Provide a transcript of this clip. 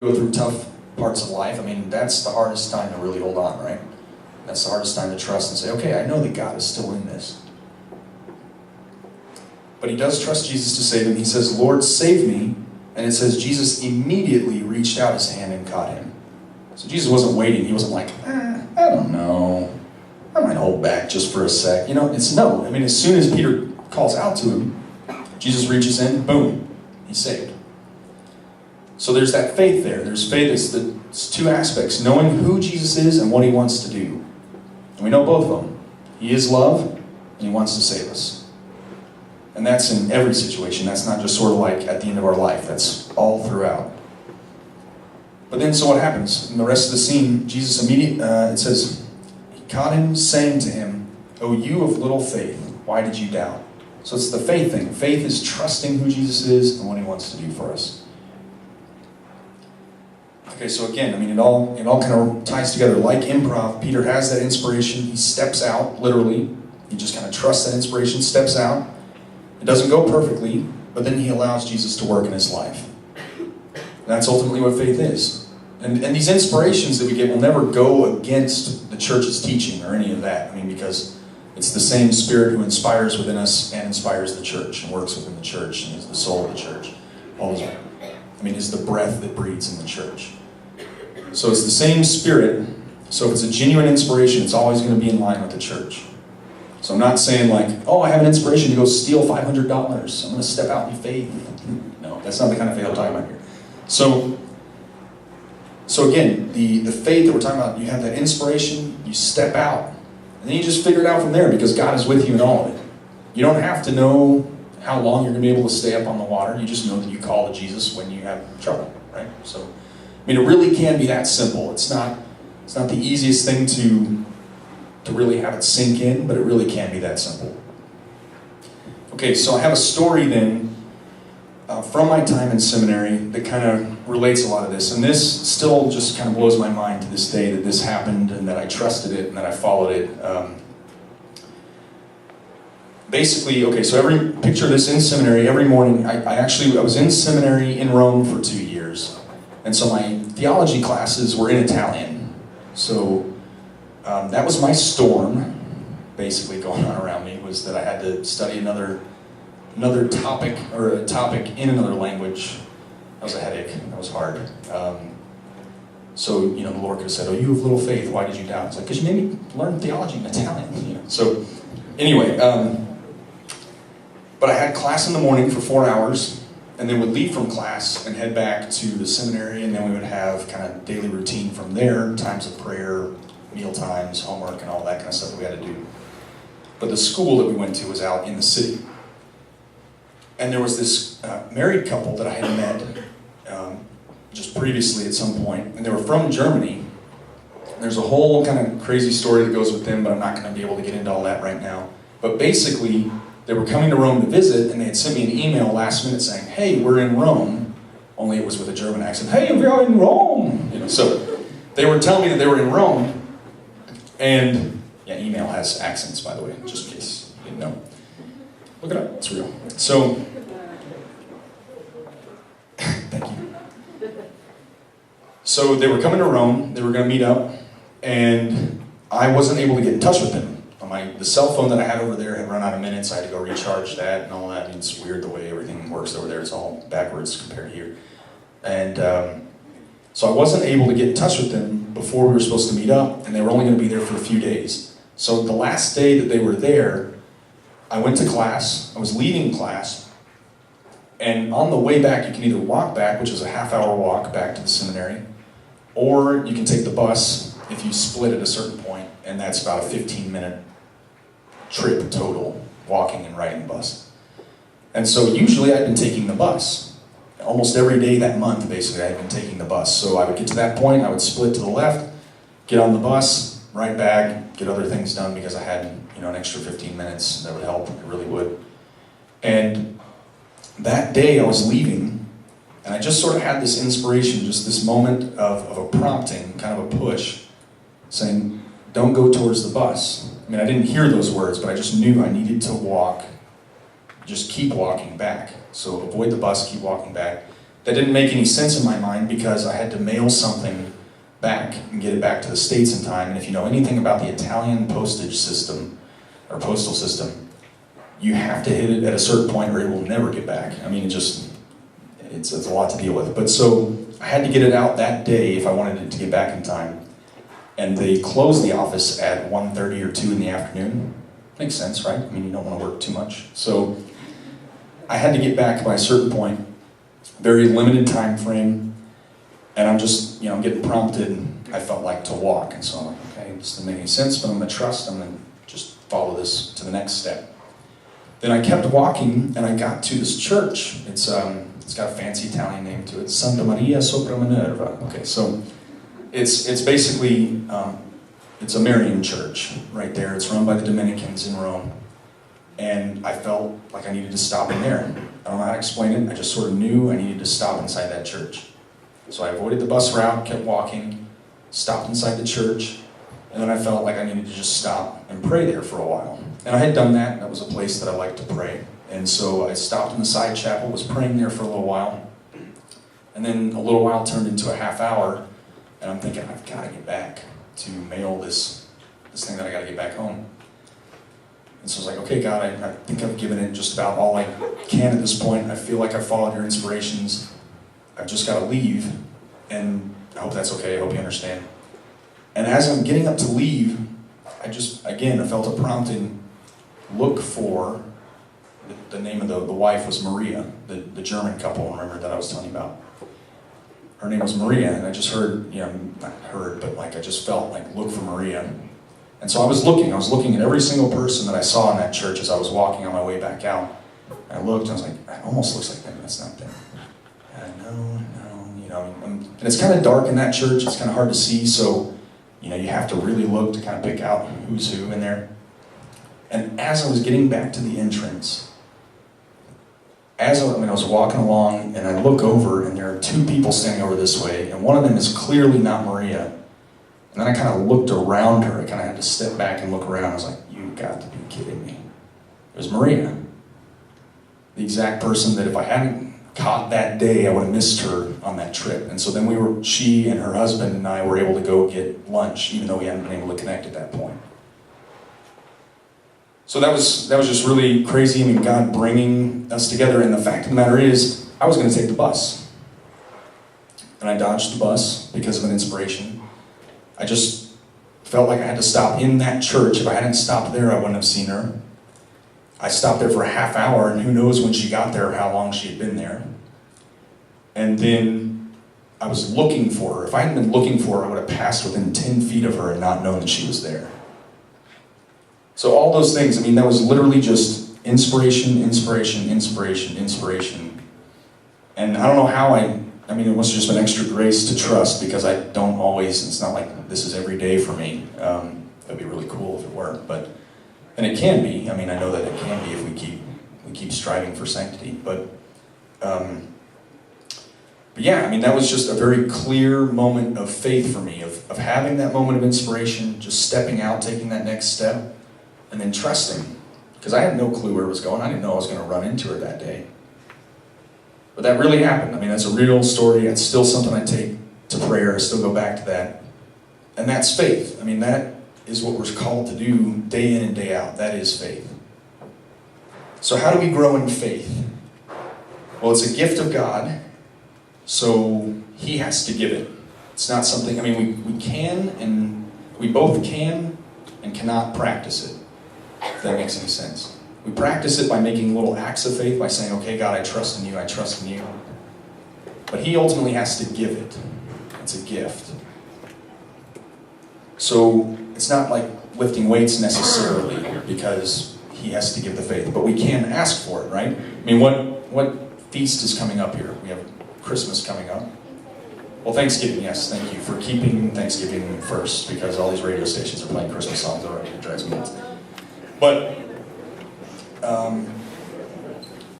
go through tough parts of life, I mean, that's the hardest time to really hold on, right? That's the hardest time to trust and say, okay, I know that God is still in this. But he does trust Jesus to save him. He says, Lord, save me. And it says Jesus immediately reached out his hand and caught him. So Jesus wasn't waiting. He wasn't like, I don't know. I might hold back just for a sec. You know, it's no. I mean, as soon as Peter calls out to him, Jesus reaches in, boom, he's saved. So there's that faith there. There's faith. It's two aspects, knowing who Jesus is and what he wants to do. And we know both of them. He is love, and he wants to save us. And that's in every situation. That's not just sort of like at the end of our life. That's all throughout. But then, so what happens? In the rest of the scene, Jesus it says, he caught him, saying to him, "O you of little faith, why did you doubt?" So it's the faith thing. Faith is trusting who Jesus is and what he wants to do for us. Okay, so again, I mean, it all kind of ties together. Like improv, Peter has that inspiration. He steps out, literally. He just kind of trusts that inspiration, steps out. It doesn't go perfectly, but then he allows Jesus to work in his life. That's ultimately what faith is. And these inspirations that we get will never go against the church's teaching or any of that. I mean, because it's the same Spirit who inspires within us and inspires the church and works within the church and is the soul of the church. Is the breath that breathes in the church. So it's the same Spirit. So if it's a genuine inspiration, it's always going to be in line with the church. So I'm not saying like, oh, I have an inspiration to go steal $500. I'm going to step out in faith. No, that's not the kind of faith I'm talking about here. So again, the faith that we're talking about, you have that inspiration, you step out, and then you just figure it out from there because God is with you in all of it. You don't have to know how long you're going to be able to stay up on the water. You just know that you call to Jesus when you have trouble, right? So, I mean, it really can be that simple. It's not the easiest thing to really have it sink in, but it really can be that simple. Okay, so I have a story then from my time in seminary that kind of relates a lot of this. And this still just kind of blows my mind to this day that this happened and that I trusted it and that I followed it. Basically, okay, so picture this in seminary. Every morning, I was in seminary in Rome for 2 years. And so my theology classes were in Italian. So that was my storm, basically, going on around me, was that I had to study another topic, or a topic in another language. That was a headache. That was hard. So, the Lord could have said, "Oh, you have little faith. Why did you doubt?" It's like, because you made me learn theology in Italian. So, anyway, but I had class in the morning for 4 hours, and then would leave from class and head back to the seminary, and then we would have kind of daily routine from there, times of prayer, meal times, homework, and all that kind of stuff that we had to do. But the school that we went to was out in the city. And there was this married couple that I had met just previously at some point, and they were from Germany. There's a whole kind of crazy story that goes with them, but I'm not going to be able to get into all that right now. But basically, they were coming to Rome to visit, and they had sent me an email last minute saying, "Hey, we're in Rome," only it was with a German accent. "Hey, we are in Rome!" So they were telling me that they were in Rome, and yeah, email has accents, by the way, just in case you didn't know. Look it up, it's real. So, thank you. So they were coming to Rome, they were going to meet up, and I wasn't able to get in touch with them. The cell phone that I had over there had run out of minutes. I had to go recharge that and all that. I mean, it's weird the way everything works over there. It's all backwards compared to here. And so I wasn't able to get in touch with them before we were supposed to meet up, and they were only going to be there for a few days. So the last day that they were there, I went to class. I was leaving class, and on the way back, you can either walk back, which is a half-hour walk back to the seminary, or you can take the bus if you split at a certain point, and that's about a 15-minute trip total, walking and riding the bus. And so usually I'd been taking the bus. Almost every day that month, basically, I had been taking the bus. So I would get to that point, I would split to the left, get on the bus, ride back, get other things done because I had, an extra 15 minutes. That would help, it really would. And that day I was leaving, and I just sort of had this inspiration, just this moment of a prompting, kind of a push, saying, don't go towards the bus. I mean, I didn't hear those words, but I just knew I needed to walk, just keep walking back. So avoid the bus, keep walking back. that didn't make any sense in my mind because I had to mail something back and get it back to the States in time. And if you know anything about the Italian postage system, or postal system, you have to hit it at a certain point or it will never get back. I mean, it's a lot to deal with. But so I had to get it out that day if I wanted it to get back in time. And they closed the office at 1:30 or 2 in the afternoon. Makes sense, right? I mean, you don't want to work too much. So I had to get back by a certain point, very limited time frame, and I'm just, I'm getting prompted, I felt like, to walk. And so I'm like, okay, this doesn't make any sense, but I'm going to trust, I'm going to just follow this to the next step. Then I kept walking, and I got to this church. It's got a fancy Italian name to it, Santa Maria sopra Minerva. Okay, so it's basically, it's a Marian church right there. It's run by the Dominicans in Rome. And I felt like I needed to stop in there. I don't know how to explain it. I just sort of knew I needed to stop inside that church. So I avoided the bus route, kept walking, stopped inside the church, and then I felt like I needed to just stop and pray there for a while. And I had done that. That was a place that I liked to pray. And so I stopped in the side chapel, was praying there for a little while. And then a little while turned into a half hour, and I'm thinking, I've got to get back to mail this thing that I got to get back home. And so I was like, okay, God, I think I've given it just about all I can at this point. I feel like I've followed your inspirations. I've just got to leave, and I hope that's okay. I hope you understand. And as I'm getting up to leave, I felt a prompting, look for, the name of the wife was Maria, the German couple, remember, that I was telling you about. Her name was Maria, and I just heard, not heard, but I just felt like, look for Maria. And so I was looking at every single person that I saw in that church as I was walking on my way back out. I looked, and I was like, it almost looks like them, that's not them. No, and it's kind of dark in that church, it's kind of hard to see, so, you have to really look to kind of pick out who's who in there. And as I was getting back to the entrance, I was walking along, and I look over, and there are two people standing over this way, and one of them is clearly not Maria. And then I kind of looked around her. I kind of had to step back and look around. I was like, you've got to be kidding me. It was Maria. The exact person that if I hadn't caught that day, I would have missed her on that trip. And so then she and her husband and I were able to go get lunch, even though we hadn't been able to connect at that point. So that was just really crazy. I mean, God bringing us together. And the fact of the matter is, I was going to take the bus. And I dodged the bus because of an inspiration. I just felt like I had to stop in that church. If I hadn't stopped there, I wouldn't have seen her. I stopped there for a half hour, and who knows when she got there, how long she had been there. And then I was looking for her. If I hadn't been looking for her, I would have passed within 10 feet of her and not known that she was there. So all those things, that was literally just inspiration. And I don't know how it must have just been extra grace to trust, because I don't always, it's not like this is every day for me. That'd be really cool if it were, and it can be. I know that it can be if we keep striving for sanctity. But yeah, that was just a very clear moment of faith for me, of having that moment of inspiration, just stepping out, taking that next step, and then trusting. Because I had no clue where it was going. I didn't know I was going to run into her that day. But that really happened. That's a real story. It's still something I take to prayer. I still go back to that. And that's faith. That is what we're called to do day in and day out. That is faith. So how do we grow in faith? Well, it's a gift of God, so He has to give it. It's not something, we can, and we both can and cannot practice it, if that makes any sense. We practice it by making little acts of faith, by saying, okay, God, I trust in you, I trust in you. But He ultimately has to give it. It's a gift. So it's not like lifting weights necessarily, because He has to give the faith. But we can ask for it, right? What feast is coming up here? We have Christmas coming up. Well, Thanksgiving, yes, thank you for keeping Thanksgiving first, because all these radio stations are playing Christmas songs already. It drives me nuts. But